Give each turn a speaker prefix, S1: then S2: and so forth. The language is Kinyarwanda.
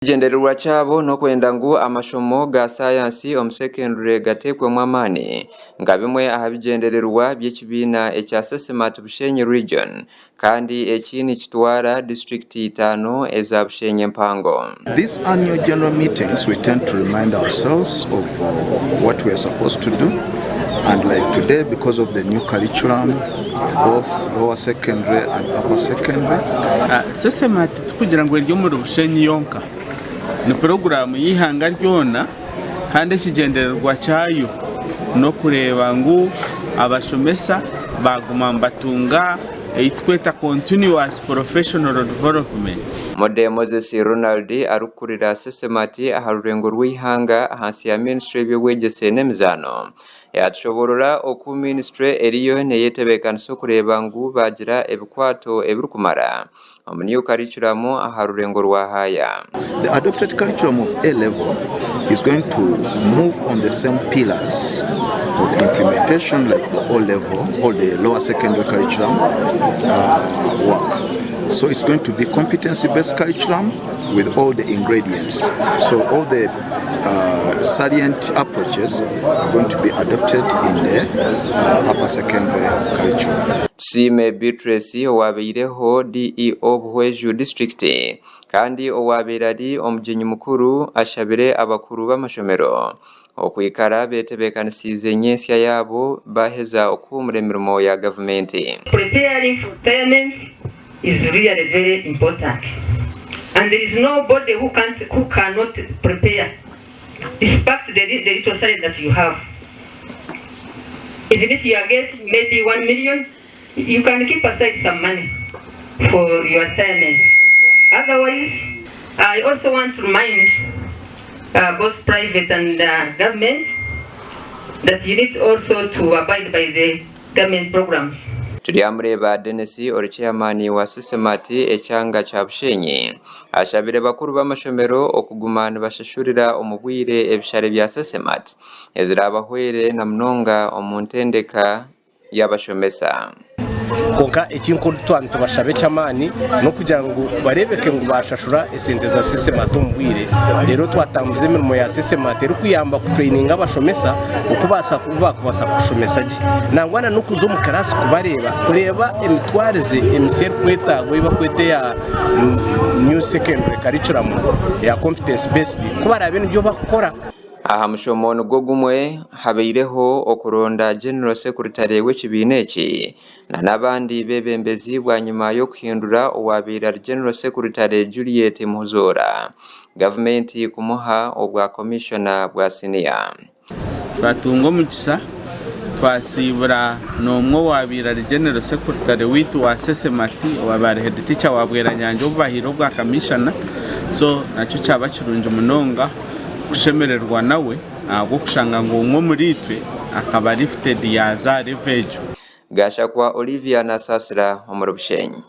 S1: Kugyendera cyabo no kwenda ngo amashomo ga science secondary gatekwe mwamani nga bimwe ahabigendererwa by'ekibina ekya Sesmat Bushyenyi region kandi ekini kitwara district 5 eza Bushyenyi mpango.
S2: These annual general meetings we tend to remind ourselves of what we are supposed to do, and like today, because of the new curriculum, both lower secondary and upper secondary,
S3: Sesmat kugira ngo ryo muri Bushyenyi yonka ni program yihanga ryona kandi kigendererwa cyayo no kureba ngo abashomesa baguma mbatunga itweta continuous professional development.
S1: Mode Moses Ronald arukurira Sesmat aharurengo rw'ihanga hasi ya ministry by'ubwegese n'emizano yatshoborora oku ministry eriyo neyetebekanso kureba ngo bagira ebikwato ebirukumara new curriculum aharurengo rwahaya.
S2: The adopted curriculum of A level is going to move on the same pillars of implementation like the O level or the lower secondary curriculum work. So it's going to be competency-based curriculum with all the ingredients. So all the salient approaches are going to be adopted in the upper secondary curriculum.
S1: Sime Beatrice owabireho DEO Buhweju district kandi owabirari omujyenyi mukuru ashabire abakuru b'amashomero okwikara betebekanisize nyensya yabo baheza okumuremero ya government.
S4: Preparing for retirement is really very important, and there is nobody who cannot prepare despite the little salary that you have. Even if you are getting maybe 1 million, you can keep aside some money for your retirement. Otherwise, I also want to remind both private and government that you need also to abide by the government programs.
S1: Tuliamureba Denesi chairman wa Sesmat ecyanga cya Bushyenyi ashabire bakuru b'amashomero okugumana bashashurira omubwire ebishare bya Sesmat ezirabahwere na mnonga omuntendeka y'abashomesa.
S5: Konka ikinko twantu bashabe cyamani no kugira ngo barebeke ngo bashashura esente za Sesmat mbwire rero twatambuze imirimo ya Sesmat ero kuyamba ku training abashomesa ukubasa kubasa kushomesa gi nangwana no kuzo mu karasi kubareba kureba emitwarize emiseri kweta goiba kwete ya new secondary curriculum ya competence based kubara bintu byo bakora.
S1: Aha mushomono gogumwe habireho okuronda general secretary w'ekibineki nabandi bebembezi bwa nyuma yo kuhindura owabira general secretary Juliet Muhuzora government kumuha obwa commissioner bwa senior.
S3: Batungo mukisa twasibura nomwe wabira general secretary witu wa Sesmat wabare head teacher wabwera nyanje obahiro bwa commissioner, so nacho cyaba kirunje munonga kushemererwa nawe agwo kushanga ngo Omuri twe akaba lifted yaza revenue.
S1: Gasha kwa Olivia na Sasra Omuri Bushyenyi.